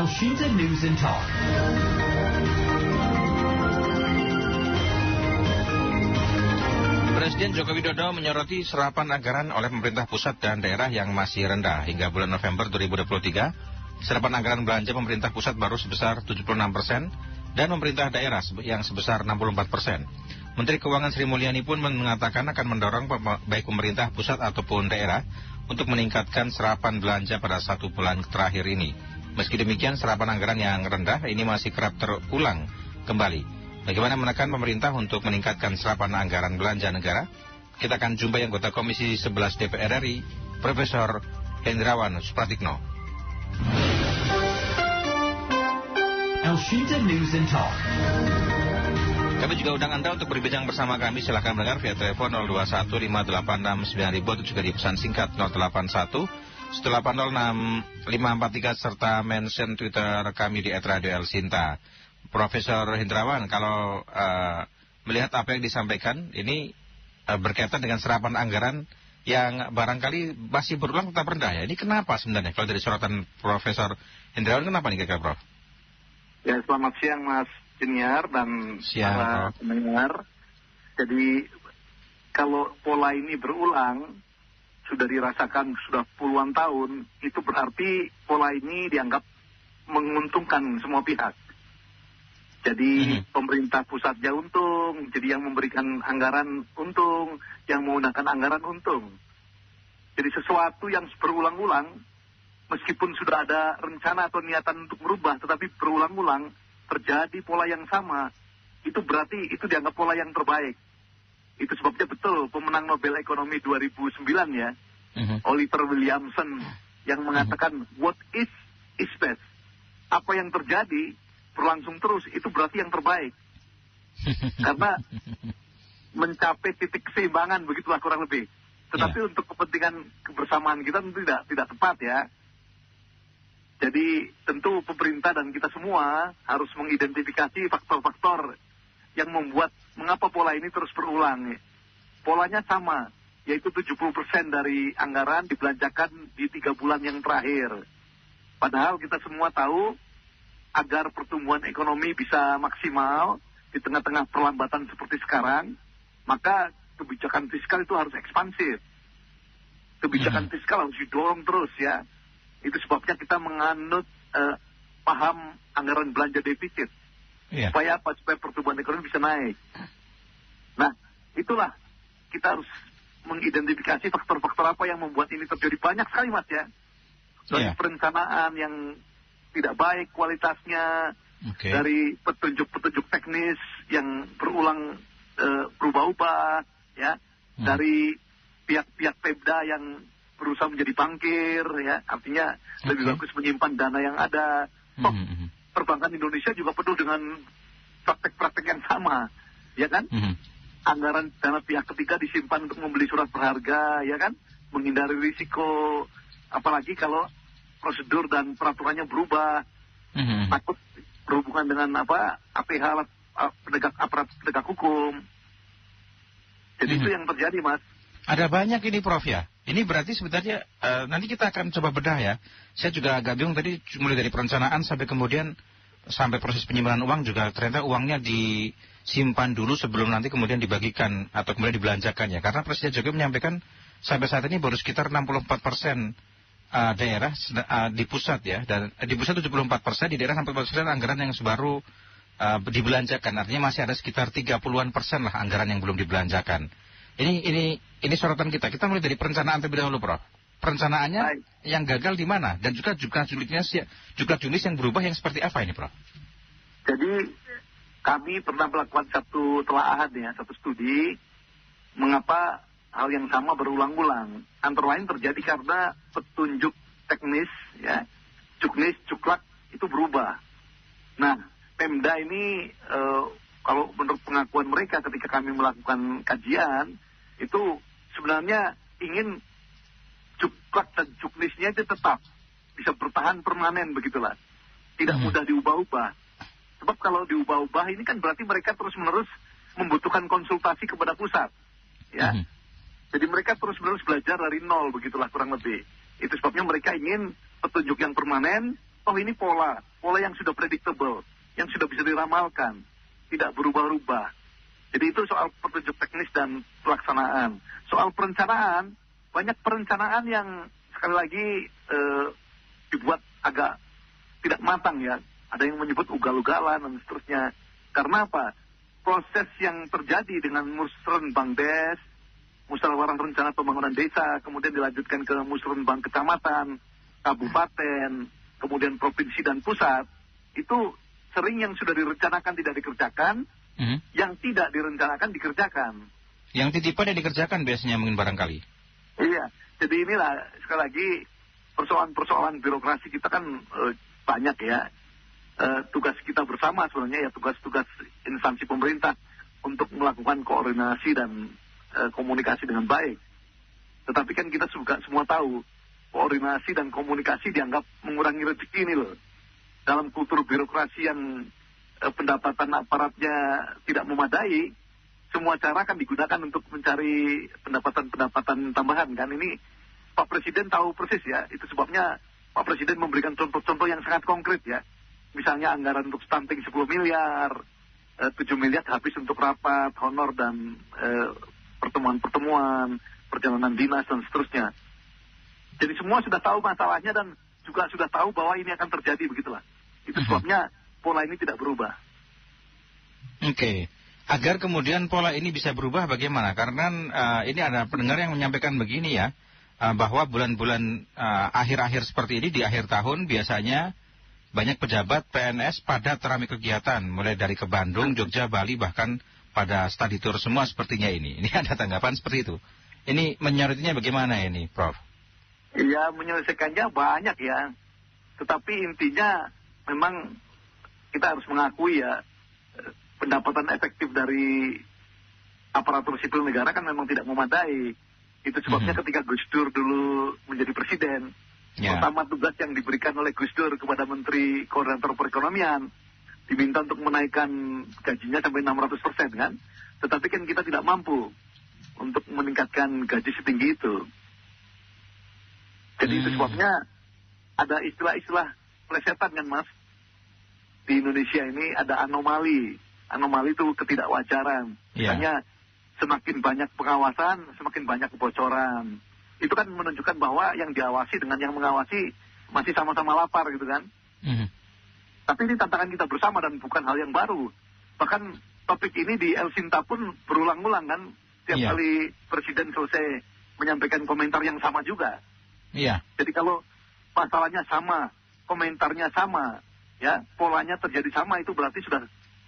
Elshinta News and Talk. Presiden Joko Widodo menyoroti serapan anggaran oleh pemerintah pusat dan daerah yang masih rendah. Hingga bulan November 2023, serapan anggaran belanja pemerintah pusat baru sebesar 76% dan pemerintah daerah yang sebesar 64%. Menteri Keuangan Sri Mulyani pun mengatakan akan mendorong baik pemerintah pusat ataupun daerah untuk meningkatkan serapan belanja pada 1 bulan terakhir ini. Meski demikian, serapan anggaran yang rendah ini masih kerap terulang kembali. Bagaimana menekan pemerintah untuk meningkatkan serapan anggaran belanja negara? Kita akan jumpai anggota Komisi 11 DPR RI, Profesor Hendrawan Supratikno. Elshinta News and Talk. Kami juga undang Anda untuk berbincang bersama kami. Silakan mendengar via telepon 0215869.000 atau juga di pesan singkat 081-1806543 serta mention Twitter kami di @radio_elsinta. Profesor Hendrawan, kalau melihat apa yang disampaikan ini berkaitan dengan serapan anggaran yang barangkali masih berulang tetap rendah ya. Ini kenapa sebenarnya? Kalau dari sorotan Profesor Hendrawan, kenapa nih kira-kira, Prof? Ya, selamat siang Mas Junior dan para pendengar. Jadi kalau pola ini berulang, sudah dirasakan sudah puluhan tahun, itu berarti pola ini dianggap menguntungkan semua pihak. Jadi pemerintah pusatnya untung, jadi yang memberikan anggaran untung, yang menggunakan anggaran untung. Jadi sesuatu yang berulang-ulang, meskipun sudah ada rencana atau niatan untuk merubah, tetapi berulang-ulang terjadi pola yang sama, itu berarti itu dianggap pola yang terbaik. Itu sebabnya betul pemenang Nobel Ekonomi 2009 ya, Oliver Williamson yang mengatakan what is best. Apa yang terjadi berlangsung terus, itu berarti yang terbaik. Karena mencapai titik keseimbangan, begitulah kurang lebih. Tetapi untuk kepentingan kebersamaan kita tentu tidak tepat ya. Jadi tentu pemerintah dan kita semua harus mengidentifikasi faktor-faktor yang membuat mengapa pola ini terus berulang. Polanya sama, yaitu 70% dari anggaran dibelanjakan di 3 bulan yang terakhir. Padahal kita semua tahu agar pertumbuhan ekonomi bisa maksimal di tengah-tengah perlambatan seperti sekarang, maka kebijakan fiskal itu harus ekspansif. Kebijakan fiskal harus didorong terus ya. Itu sebabnya kita menganut paham anggaran belanja defisit. Supaya apa? Supaya pertumbuhan ekonomi bisa naik. Nah, itulah kita harus mengidentifikasi faktor-faktor apa yang membuat ini terjadi. Banyak sekali Mas ya. Dari perencanaan yang tidak baik kualitasnya, dari petunjuk-petunjuk teknis yang berulang berubah-ubah, ya, dari pihak-pihak Pemda yang berusaha menjadi bankir, ya, artinya lebih bagus menyimpan dana yang ada. Perbankan Indonesia juga penuh dengan praktek-praktek yang sama, ya kan? Anggaran dana pihak ketiga disimpan untuk membeli surat berharga, ya kan? Menghindari risiko, apalagi kalau prosedur dan peraturannya berubah, takut berhubungan dengan APH, aparat penegak hukum. Jadi itu yang terjadi, Mas. Ada banyak ini, Prof ya. Ini berarti sebenarnya nanti kita akan coba bedah ya. Saya juga agak bingung tadi, mulai dari perencanaan sampai kemudian sampai proses penyimpanan uang juga ternyata uangnya disimpan dulu sebelum nanti kemudian dibagikan atau kemudian dibelanjakan ya. Karena Presiden Jokowi menyampaikan sampai saat ini baru sekitar 64% daerah di pusat ya, dan di pusat 74%, di daerah 40% anggaran yang baru dibelanjakan. Artinya masih ada sekitar 30-an% lah anggaran yang belum dibelanjakan. Ini sorotan kita. Kita mulai dari perencanaan terlebih dahulu, Prof. Perencanaannya yang gagal di mana? Dan juga jumlah unit yang berubah yang seperti apa ini, Prof? Jadi kami pernah melakukan satu telaahan ya, satu studi mengapa hal yang sama berulang-ulang. Antara lain terjadi karena petunjuk teknis ya, juknis, cuklak itu berubah. Nah, Pemda ini kalau menurut pengakuan mereka ketika kami melakukan kajian, itu sebenarnya ingin cuklak dan juknisnya itu tetap bisa bertahan permanen begitulah. Tidak mudah diubah-ubah. Sebab kalau diubah-ubah ini kan berarti mereka terus-menerus membutuhkan konsultasi kepada pusat. Ya. Jadi mereka terus-menerus belajar dari nol begitulah kurang lebih. Itu sebabnya mereka ingin petunjuk yang permanen. Oh ini pola. pola yang sudah predictable, yang sudah bisa diramalkan, tidak berubah-ubah. Jadi itu soal petunjuk teknis dan pelaksanaan. Soal perencanaan, banyak perencanaan yang sekali lagi dibuat agak tidak matang ya. Ada yang menyebut ugal-ugalan dan seterusnya. Karena apa? Proses yang terjadi dengan musrenbang des, musyawarah rencana pembangunan desa, kemudian dilanjutkan ke musrenbang kecamatan, kabupaten, kemudian provinsi dan pusat, itu sering yang sudah direncanakan tidak dikerjakan, yang tidak direncanakan dikerjakan. Yang titipan yang dikerjakan biasanya mungkin barangkali. Iya, jadi inilah sekali lagi persoalan-persoalan birokrasi kita kan banyak ya. Tugas kita bersama sebenarnya ya tugas-tugas instansi pemerintah untuk melakukan koordinasi dan komunikasi dengan baik. Tetapi kan kita juga semua tahu koordinasi dan komunikasi dianggap mengurangi rezeki ini loh. Dalam kultur birokrasi yang pendapatan aparatnya tidak memadai, semua cara kan digunakan untuk mencari pendapatan-pendapatan tambahan kan. Ini Pak Presiden tahu persis ya, itu sebabnya Pak Presiden memberikan contoh-contoh yang sangat konkret ya. Misalnya anggaran untuk stunting 10 miliar, 7 miliar habis untuk rapat, honor dan pertemuan-pertemuan, perjalanan dinas dan seterusnya. Jadi semua sudah tahu masalahnya dan juga sudah tahu bahwa ini akan terjadi begitulah. Itu sebabnya pola ini tidak berubah. Oke. Agar kemudian pola ini bisa berubah bagaimana? Karena ini ada pendengar yang menyampaikan begini ya, bahwa bulan-bulan akhir-akhir seperti ini di akhir tahun biasanya banyak pejabat PNS pada ramai kegiatan, mulai dari ke Bandung, Jogja, Bali, bahkan pada study tour semua sepertinya ini. Ini ada tanggapan seperti itu. Ini menyorotnya bagaimana ini, Prof? Iya, menyelesaikannya banyak ya. Tetapi intinya memang kita harus mengakui ya, pendapatan efektif dari aparatur sipil negara kan memang tidak memadai. Itu sebabnya ketika Gus Dur dulu menjadi presiden, pertama tugas yang diberikan oleh Gus Dur kepada Menteri Koordinator Perekonomian, diminta untuk menaikkan gajinya sampai 600% kan. Tetapi kan kita tidak mampu untuk meningkatkan gaji setinggi itu. Jadi itu sebabnya ada istilah-istilah plesetan kan Mas. Di Indonesia ini ada anomali. Anomali itu ketidakwajaran. Misalnya semakin banyak pengawasan, semakin banyak kebocoran. Itu kan menunjukkan bahwa yang diawasi dengan yang mengawasi masih sama-sama lapar gitu kan. Tapi ini tantangan kita bersama dan bukan hal yang baru. Bahkan topik ini di El Sinta pun berulang-ulang kan. Tiap kali Presiden selesai menyampaikan komentar yang sama juga. Jadi kalau masalahnya sama, komentarnya sama, ya polanya terjadi sama, itu berarti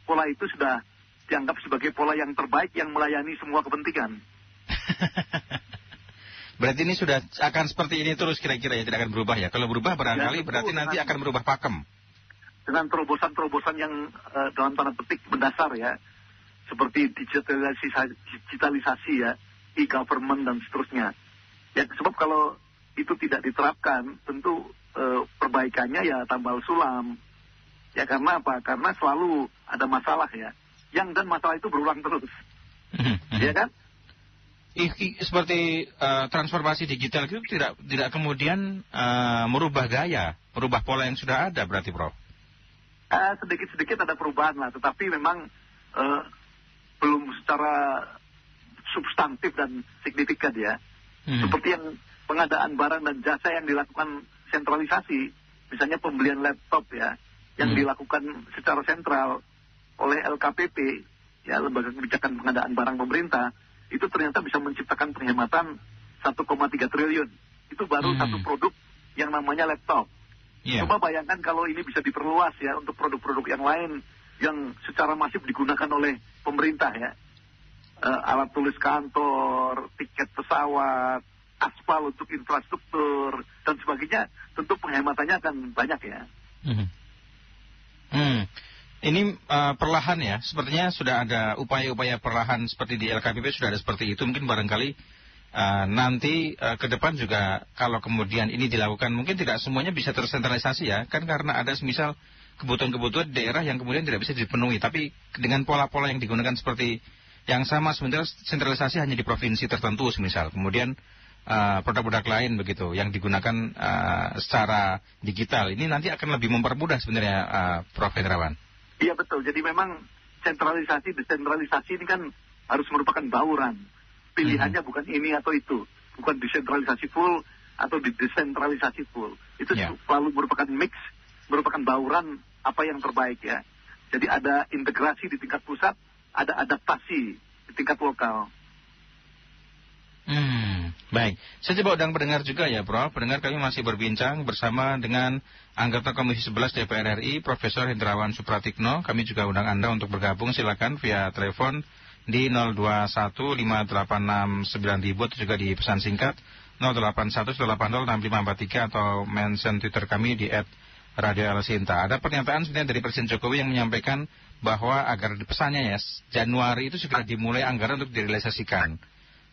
pola itu sudah dianggap sebagai pola yang terbaik yang melayani semua kepentingan. Berarti ini sudah akan seperti ini terus kira-kira ya, tidak akan berubah ya. Kalau berubah barangkali berarti nanti akan berubah pakem. Dengan terobosan-terobosan yang dalam tanda petik mendasar ya, seperti digitalisasi ya, e-government dan seterusnya. Ya sebab kalau itu tidak diterapkan, tentu perbaikannya ya tambal sulam. Ya karena apa? Karena selalu ada masalah ya. Dan masalah itu berulang terus. Ya kan? Seperti transformasi digital itu tidak kemudian merubah gaya, merubah pola yang sudah ada berarti, Prof? Sedikit-sedikit ada perubahan lah, tetapi memang belum secara substantif dan signifikan ya. Seperti yang pengadaan barang dan jasa yang dilakukan sentralisasi, misalnya pembelian laptop ya, yang dilakukan secara sentral oleh LKPP, ya Lembaga Kebijakan Pengadaan Barang Pemerintah, itu ternyata bisa menciptakan penghematan 1,3 triliun. Itu baru satu produk yang namanya laptop. Coba bayangkan kalau ini bisa diperluas ya untuk produk-produk yang lain yang secara masif digunakan oleh pemerintah ya. Alat tulis kantor, tiket pesawat, aspal untuk infrastruktur, dan sebagainya, tentu penghematannya akan banyak ya. Ini perlahan ya, sepertinya sudah ada upaya-upaya perlahan seperti di LKPP sudah ada seperti itu. Mungkin barangkali nanti ke depan juga kalau kemudian ini dilakukan, mungkin tidak semuanya bisa tersentralisasi ya, kan karena ada misal kebutuhan-kebutuhan daerah yang kemudian tidak bisa dipenuhi. Tapi dengan pola-pola yang digunakan seperti yang sama, sementara sentralisasi hanya di provinsi tertentu misal. Kemudian produk-produk lain begitu yang digunakan secara digital. Ini nanti akan lebih mempermudah sebenarnya, Prof. Hendrawan. Iya betul. Jadi memang sentralisasi, desentralisasi ini kan harus merupakan bauran. Pilihannya bukan ini atau itu. Bukan desentralisasi full atau desentralisasi full. Itu selalu merupakan mix, merupakan bauran apa yang terbaik ya. Jadi ada integrasi di tingkat pusat, ada adaptasi di tingkat lokal. Baik. Saya coba undang pendengar juga ya, Prof. Pendengar, kami masih berbincang bersama dengan anggota Komisi 11 DPR RI, Profesor Hendrawan Supratikno. Kami juga undang Anda untuk bergabung, silakan via telepon di 0215869.000 atau juga di pesan singkat 081806543 atau mention Twitter kami di @Radio-El-Sinta. Ada pernyataan sebenarnya dari Presiden Jokowi yang menyampaikan bahwa agar pesannya ya, Januari itu segera dimulai anggaran untuk direalisasikan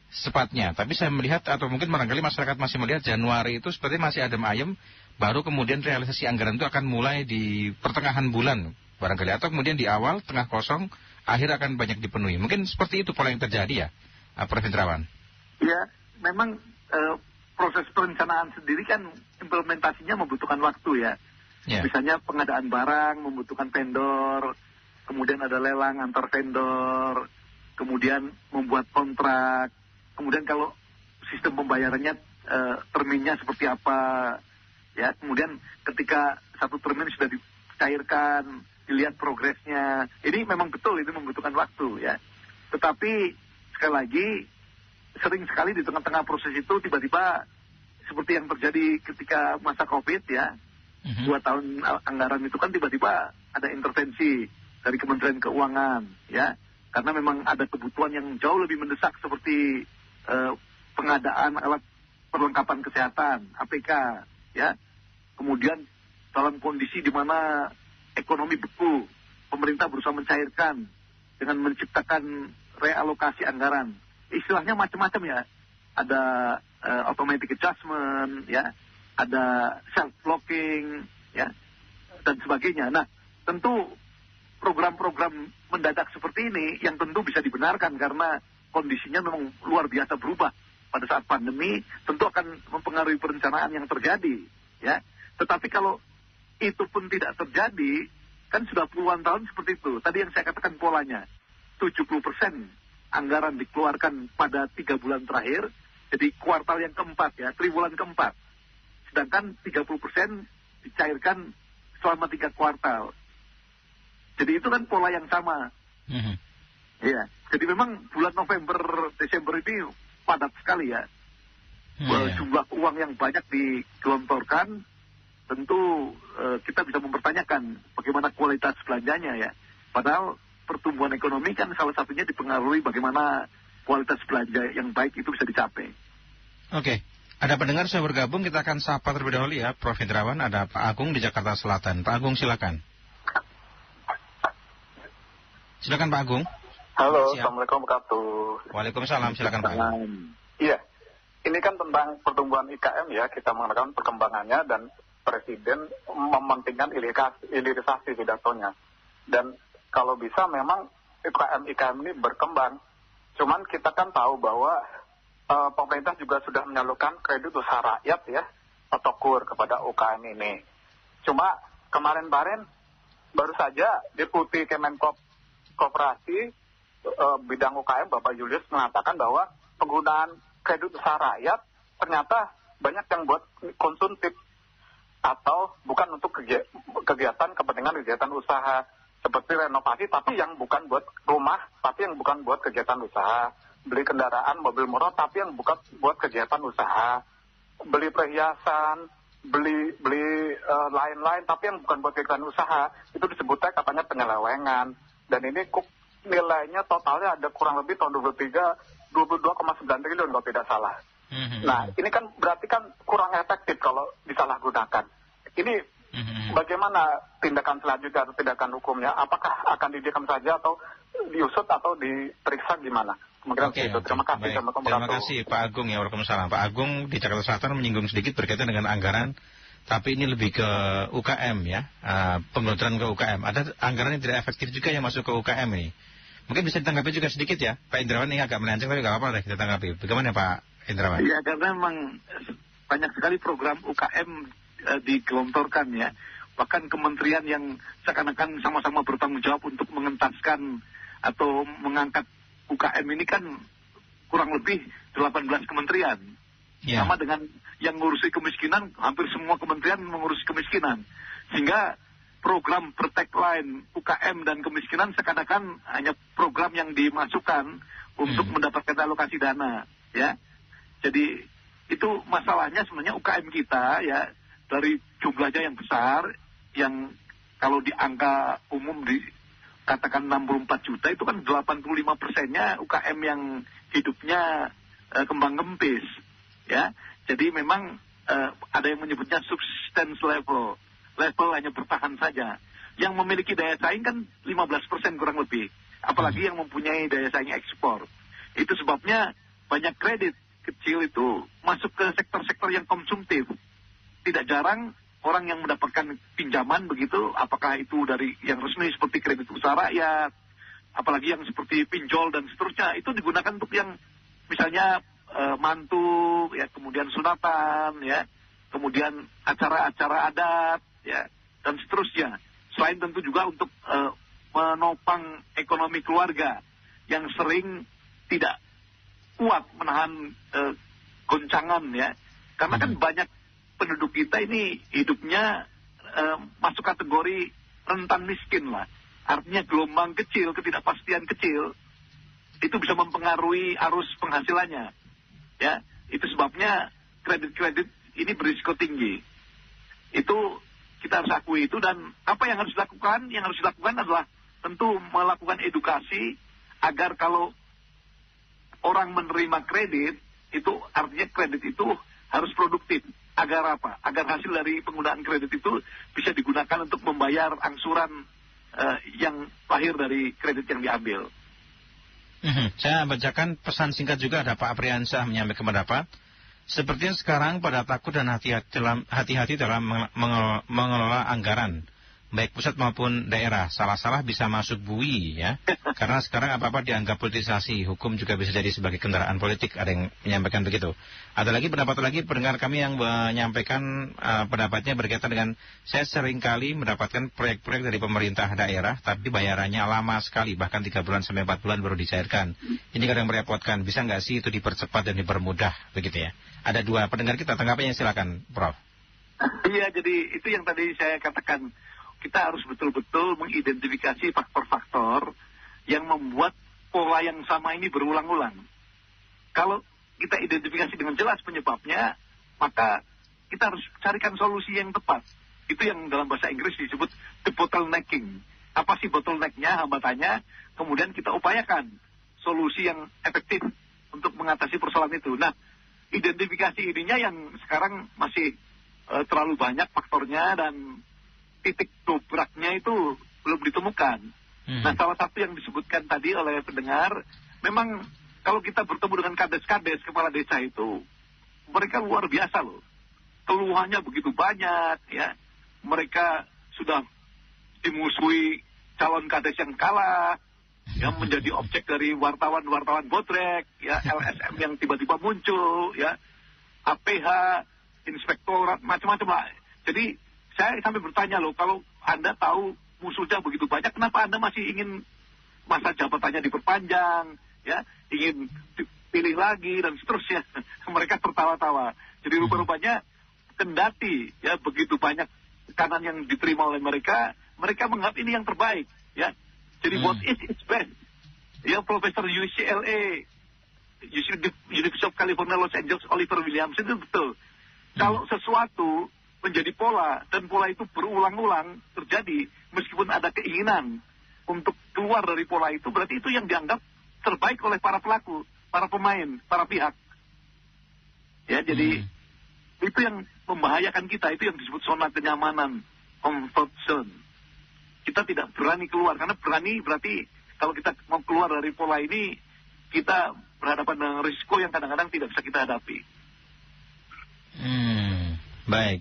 sepatnya. Tapi saya melihat atau mungkin barangkali masyarakat masih melihat Januari itu seperti masih adem ayem, baru kemudian realisasi anggaran itu akan mulai di pertengahan bulan barangkali, atau kemudian di awal, tengah kosong, akhir akan banyak dipenuhi. Mungkin seperti itu pola yang terjadi ya, Prof. Hendrawan. Ya, memang proses perencanaan sendiri kan implementasinya membutuhkan waktu ya. Misalnya pengadaan barang membutuhkan vendor, kemudian ada lelang antar vendor, kemudian membuat kontrak, kemudian kalau sistem pembayarannya terminnya seperti apa, ya. Kemudian ketika satu termin sudah dicairkan, dilihat progresnya. Ini memang betul itu membutuhkan waktu, ya. Tetapi sekali lagi sering sekali di tengah-tengah proses itu tiba-tiba seperti yang terjadi ketika masa COVID, ya. 2 tahun anggaran itu kan tiba-tiba ada intervensi dari Kementerian Keuangan, ya. Karena memang ada kebutuhan yang jauh lebih mendesak seperti pengadaan alat perlengkapan kesehatan, APK, ya. Kemudian dalam kondisi di mana ekonomi beku, pemerintah berusaha mencairkan dengan menciptakan realokasi anggaran. Istilahnya macam-macam ya. Ada automatic adjustment, ya. Ada self-blocking, ya, dan sebagainya. Nah, tentu program-program mendadak seperti ini yang tentu bisa dibenarkan karena kondisinya memang luar biasa berubah pada saat pandemi, tentu akan mempengaruhi perencanaan yang terjadi, ya. Tetapi kalau itu pun tidak terjadi, kan sudah puluhan tahun seperti itu. Tadi yang saya katakan polanya, 70% anggaran dikeluarkan pada 3 bulan terakhir, jadi kuartal yang keempat ya, triwulan keempat. Sedangkan 30% dicairkan selama 3 kuartal. Jadi itu kan pola yang sama. Iya. Jadi memang bulan November, Desember ini padat sekali ya. Jumlah uang yang banyak digelontorkan, tentu kita bisa mempertanyakan bagaimana kualitas belanjanya ya. Padahal pertumbuhan ekonomi kan salah satunya dipengaruhi bagaimana kualitas belanja yang baik itu bisa dicapai. Oke. Ada pendengar saya bergabung, kita akan sapa terlebih dahulu ya, Prof. Hendrawan. Ada Pak Agung di Jakarta Selatan. Pak Agung, silakan. Silakan Pak Agung. Halo, Siap. Assalamualaikum warahmatullahi wabarakatuh. Waalaikumsalam, silakan Pak Agung. Iya, ini kan tentang pertumbuhan IKM ya, kita mengatakan perkembangannya dan Presiden mementingkan hilirisasi pidatonya. Dan kalau bisa memang IKM ini berkembang. Cuman kita kan tahu bahwa pemerintah juga sudah menyalurkan kredit usaha rakyat ya, atau KUR kepada UKM ini. Cuma kemarin-kemarin baru saja Deputi Kemenkoperasi bidang UKM Bapak Julius mengatakan bahwa penggunaan kredit usaha rakyat ternyata banyak yang buat konsumtif atau bukan untuk kegiatan kepentingan usaha seperti renovasi, tapi yang bukan buat rumah, tapi yang bukan buat kegiatan usaha, beli kendaraan mobil murah tapi yang bukan buat kegiatan usaha, beli perhiasan, beli lain-lain tapi yang bukan buat kegiatan usaha, itu disebutnya katanya penyelewengan. Dan ini nilainya totalnya ada kurang lebih tahun 2023 22,9 triliun kalau tidak salah. Nah, ini kan berarti kan kurang efektif kalau disalahgunakan. Ini bagaimana tindakan selanjutnya atau tindakan hukumnya? Apakah akan didiam saja atau diusut atau diperiksa gimana? Oke, terima kasih. Terima kasih Pak Agung ya, Waalaikumsalam. Pak Agung di Jakarta Selatan menyinggung sedikit berkaitan dengan anggaran, tapi ini lebih ke UKM ya, penggelontoran ke UKM. Ada anggaran yang tidak efektif juga yang masuk ke UKM ini. Mungkin bisa ditanggapi juga sedikit ya, Pak Hendrawan. Ini agak melenceng tapi nggak apa-apa deh kita tanggapi. Bagaimana Pak Indrawan? Ya, karena memang banyak sekali program UKM digelontorkan ya. Bahkan kementerian yang seakan-akan sama-sama bertanggung jawab untuk mengentaskan atau mengangkat UKM ini kan kurang lebih 18 kementerian. Yeah. Sama dengan yang ngurusi kemiskinan, hampir semua kementerian mengurusi kemiskinan. Sehingga program bertagline UKM dan kemiskinan seakan-akan hanya program yang dimasukkan untuk mendapatkan alokasi dana. Ya, jadi itu masalahnya sebenarnya UKM kita ya, dari jumlahnya yang besar, yang kalau di angka umum dikatakan 64 juta, itu kan 85%-nya UKM yang hidupnya kembang kempis, ya. Jadi memang ada yang menyebutnya subsistence level hanya bertahan saja. Yang memiliki daya saing kan 15% kurang lebih, apalagi yang mempunyai daya saing ekspor. Itu sebabnya banyak kredit kecil itu masuk ke sektor-sektor yang konsumtif. Tidak jarang orang yang mendapatkan pinjaman begitu, apakah itu dari yang resmi seperti kredit usaha rakyat, apalagi yang seperti pinjol dan seterusnya, itu digunakan untuk yang misalnya mantu, ya, kemudian sunatan, ya, kemudian acara-acara adat, ya, dan seterusnya. Selain tentu juga untuk menopang ekonomi keluarga yang sering tidak kuat menahan goncangan, ya, karena kan banyak penduduk kita ini hidupnya masuk kategori rentan miskin lah. Artinya gelombang kecil, ketidakpastian kecil, itu bisa mempengaruhi arus penghasilannya. Ya, itu sebabnya kredit-kredit ini berisiko tinggi. Itu kita harus akui itu, dan apa yang harus dilakukan? Yang harus dilakukan adalah tentu melakukan edukasi agar kalau orang menerima kredit, itu artinya kredit itu harus produktif. Agar apa? Agar hasil dari penggunaan kredit itu bisa digunakan untuk membayar angsuran yang lahir dari kredit yang diambil. Saya bacakan pesan singkat juga, ada Pak Apriansyah menyampaikan pendapat. Sepertinya sekarang pada takut dan hati-hati dalam mengelola anggaran, baik pusat maupun daerah. Salah-salah bisa masuk bui, ya. Karena sekarang apa-apa dianggap politisasi. Hukum juga bisa jadi sebagai kendaraan politik. Ada yang menyampaikan begitu. Ada lagi pendapat pendengar kami yang menyampaikan pendapatnya berkaitan dengan, saya seringkali mendapatkan proyek-proyek dari pemerintah daerah, tapi bayarannya lama sekali, bahkan 3 bulan sampai 4 bulan baru dicairkan. Ini kadang merepotkan. Bisa nggak sih itu dipercepat dan dipermudah, begitu ya? Ada 2 pendengar kita, tanggapannya silakan, Prof. Iya, jadi itu yang tadi saya katakan. Kita harus betul-betul mengidentifikasi faktor-faktor yang membuat pola yang sama ini berulang-ulang. Kalau kita identifikasi dengan jelas penyebabnya, maka kita harus carikan solusi yang tepat. Itu yang dalam bahasa Inggris disebut the bottlenecking. Apa sih bottlenecknya, hambatannya, kemudian kita upayakan solusi yang efektif untuk mengatasi persoalan itu. Nah, identifikasi ininya yang sekarang masih terlalu banyak faktornya, dan titik dobraknya itu belum ditemukan. Nah, salah satu yang disebutkan tadi oleh pendengar, memang kalau kita bertemu dengan kades-kades kepala desa itu, mereka luar biasa loh. Keluhannya begitu banyak, ya. Mereka sudah dimusuhi calon kades yang kalah, yang menjadi objek dari wartawan-wartawan bodrek, ya, LSM yang tiba-tiba muncul, ya, APH, inspektorat, macam-macam lah. Jadi saya sampai bertanya loh, kalau Anda tahu musuhnya begitu banyak, kenapa Anda masih ingin masa jabatannya diperpanjang, ya, ingin dipilih lagi dan seterusnya. Mereka tertawa-tawa. Jadi rupa-rupanya kendati ya begitu banyak tekanan yang diterima oleh mereka menganggap ini yang terbaik, ya. Jadi what is its best? Ya, Profesor UCLA, University of California Los Angeles, Oliver Williams, itu betul. Kalau sesuatu menjadi pola, dan pola itu berulang-ulang terjadi, meskipun ada keinginan untuk keluar dari pola itu, berarti itu yang dianggap terbaik oleh para pelaku, para pemain, para pihak. Ya, jadi itu yang membahayakan kita, itu yang disebut zona kenyamanan, comfort zone. Kita tidak berani keluar, karena berani berarti kalau kita mau keluar dari pola ini, kita berhadapan dengan risiko yang kadang-kadang tidak bisa kita hadapi. Baik.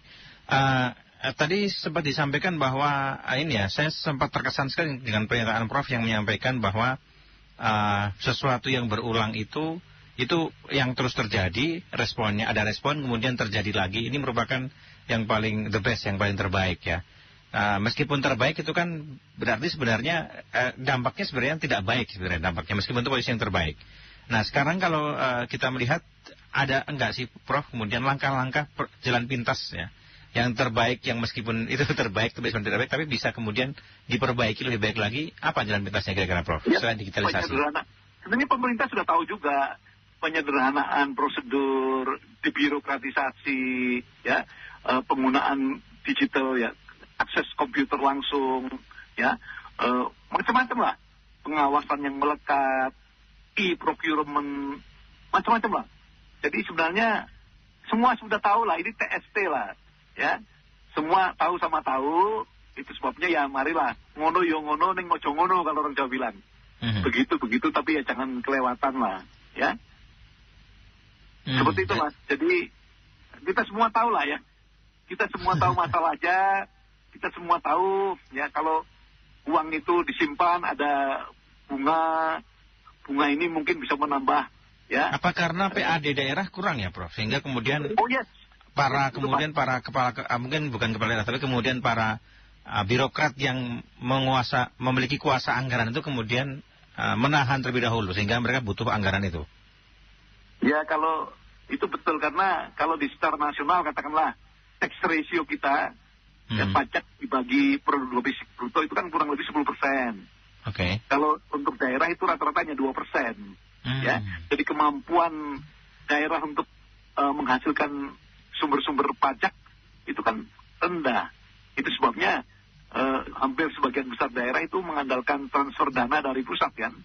Tadi sempat disampaikan bahwa ini ya, saya sempat terkesan sekali dengan pernyataan Prof yang menyampaikan bahwa sesuatu yang berulang itu Itu yang terus terjadi, responnya, ada respon, kemudian terjadi lagi. Ini merupakan yang paling the best, yang paling terbaik ya. Meskipun terbaik itu kan berarti sebenarnya dampaknya sebenarnya tidak baik sebenarnya dampaknya, meskipun itu posisi yang terbaik. Nah sekarang kalau kita melihat ada enggak sih Prof, kemudian langkah-langkah jalan pintas ya, yang terbaik, yang meskipun itu terbaik, tapi tidak baik, tapi bisa kemudian diperbaiki lebih baik lagi. Apa jalan pintasnya kira-kira Prof, ya, selain digitalisasi? Sebenarnya pemerintah sudah tahu juga penyederhanaan prosedur, dibirokratisasi, ya, penggunaan digital, ya, akses komputer langsung, ya, macam-macam lah, pengawasan yang melekat, e-procurement, macam-macam lah. Jadi sebenarnya semua sudah tahu lah, ini TST lah, ya, semua tahu sama tahu. Itu sebabnya ya marilah ngono yo ngono ning mojo ngono kalau orang Jawa bilang. Begitu tapi ya jangan kelewatan lah, ya. Seperti itu Mas. Jadi kita semua tahu lah ya. Kita semua tahu masalahnya. Kita semua tahu ya kalau uang itu disimpan ada bunga. Bunga ini mungkin bisa menambah ya. Apa karena PAD daerah kurang ya Prof? Sehingga kemudian yes. para kepala mungkin bukan kepala daerah tapi kemudian para birokrat yang memiliki kuasa anggaran itu kemudian menahan terlebih dahulu sehingga mereka butuh anggaran itu. Ya kalau itu betul karena kalau di secara nasional katakanlah tax ratio kita ya, pajak dibagi produk domestik bruto itu kan kurang lebih 10%. Oke. Kalau untuk daerah itu rata-ratanya 2%. Ya, jadi kemampuan daerah untuk menghasilkan sumber-sumber pajak itu kan rendah. Itu sebabnya hampir sebagian besar daerah itu mengandalkan transfer dana dari pusat kan.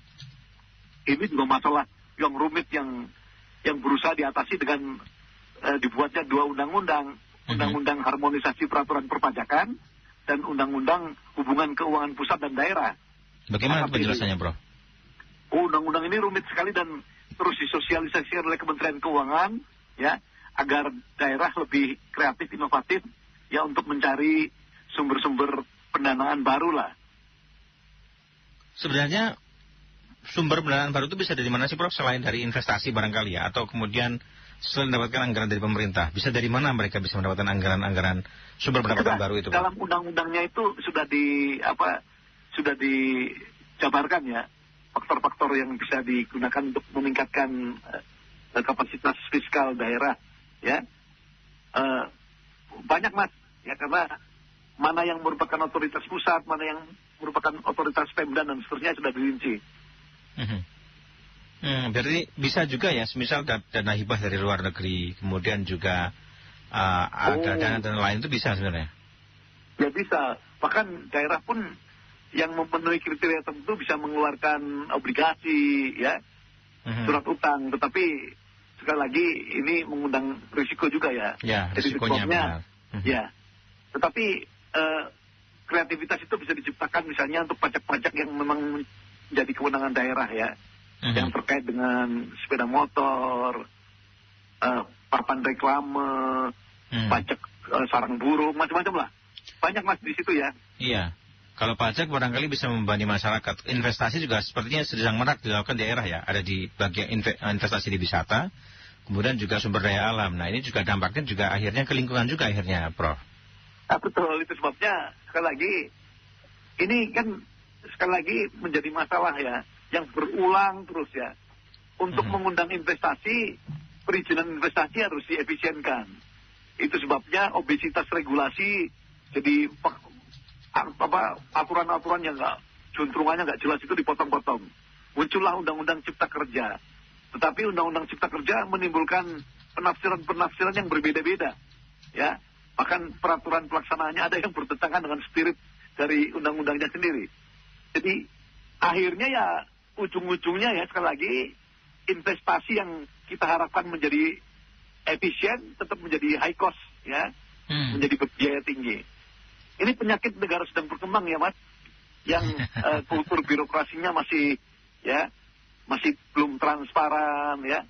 Ini juga masalah yang rumit yang berusaha diatasi dengan dibuatnya dua undang-undang. Undang-undang harmonisasi peraturan perpajakan dan undang-undang hubungan keuangan pusat dan daerah. Bagaimana penjelasannya Bro? Undang-undang ini rumit sekali dan terus disosialisasi oleh Kementerian Keuangan ya agar daerah lebih kreatif, inovatif ya untuk mencari sumber-sumber pendanaan baru lah. Sebenarnya sumber pendanaan baru itu bisa dari mana sih Prof? Selain dari investasi barangkali ya, atau kemudian selain mendapatkan anggaran dari pemerintah, bisa dari mana mereka bisa mendapatkan anggaran sumber pendapatan baru itu? Dalam undang-undangnya itu sudah dijabarkan ya faktor-faktor yang bisa digunakan untuk meningkatkan kapasitas fiskal daerah ya. Banyak Mas ya, karena mana yang merupakan otoritas pusat, mana yang merupakan otoritas Pemda dan seterusnya sudah dirinci. Berarti bisa juga ya, misal dana hibah dari luar negeri, kemudian juga ada dana dan lain itu bisa sebenarnya? Ya bisa, bahkan daerah pun yang memenuhi kriteria tertentu bisa mengeluarkan obligasi, ya, surat utang. Tetapi sekali lagi ini mengundang risiko juga ya. Ya, risikonya benar. Ya, tetapi kreativitas itu bisa diciptakan misalnya untuk pajak-pajak yang memang menjadi kewenangan daerah ya. Yang terkait dengan sepeda motor, papan reklame, pajak sarang burung, macam-macam lah. Banyak Mas di situ ya. Iya. Kalau pajak barangkali bisa membebani masyarakat. Investasi juga sepertinya sedang marak dilakukan di daerah ya. Ada di bagian investasi di wisata, kemudian juga sumber daya alam. Nah ini juga dampaknya juga akhirnya ke lingkungan juga akhirnya, Prof. Betul, itu sebabnya sekali lagi ini kan sekali lagi menjadi masalah ya, yang berulang terus ya. Untuk mengundang investasi, perizinan investasi harus diefisienkan. Itu sebabnya obesitas regulasi jadi aturan-aturan yang juntrungannya nggak jelas itu dipotong-potong. Muncullah Undang-Undang Cipta Kerja. Tetapi Undang-Undang Cipta Kerja menimbulkan penafsiran-penafsiran yang berbeda-beda. Ya, bahkan peraturan pelaksanaannya ada yang bertentangan dengan spirit dari undang-undangnya sendiri. Jadi akhirnya ya ujung-ujungnya ya sekali lagi investasi yang kita harapkan menjadi efisien tetap menjadi high cost ya, menjadi berbiaya tinggi. Ini penyakit negara sedang berkembang ya Mas, yang kultur birokrasinya masih belum transparan ya,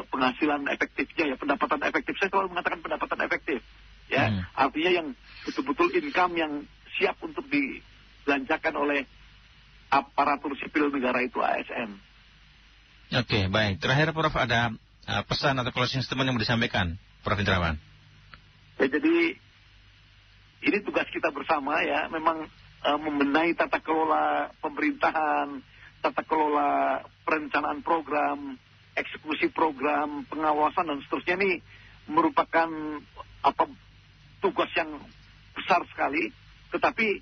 penghasilan efektifnya ya, pendapatan efektif, saya selalu mengatakan pendapatan efektif ya, artinya yang betul-betul income yang siap untuk dibelanjakan oleh aparatur sipil negara itu ASN. Oke, baik. Terakhir Prof, ada pesan atau closing statement yang mau disampaikan, Prof. Indrawan? Ya, jadi ini tugas kita bersama ya, memang membenahi tata kelola pemerintahan, tata kelola perencanaan program, eksekusi program, pengawasan dan seterusnya. Ini merupakan tugas yang besar sekali, tetapi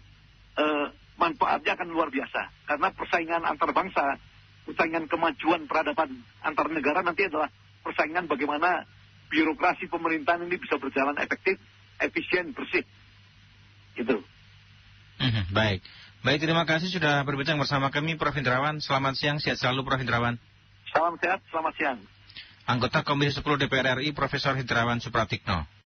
manfaatnya akan luar biasa karena persaingan antar bangsa, persaingan kemajuan peradaban antar negara nanti adalah persaingan bagaimana birokrasi pemerintahan ini bisa berjalan efektif, efisien, bersih. Gitu. Baik. Baik, terima kasih sudah berbincang bersama kami, Prof. Indrawan. Selamat siang, sehat selalu, Prof. Indrawan. Salam sehat, selamat siang. Anggota Komisi 10 DPR RI, Profesor Hendrawan Supratikno.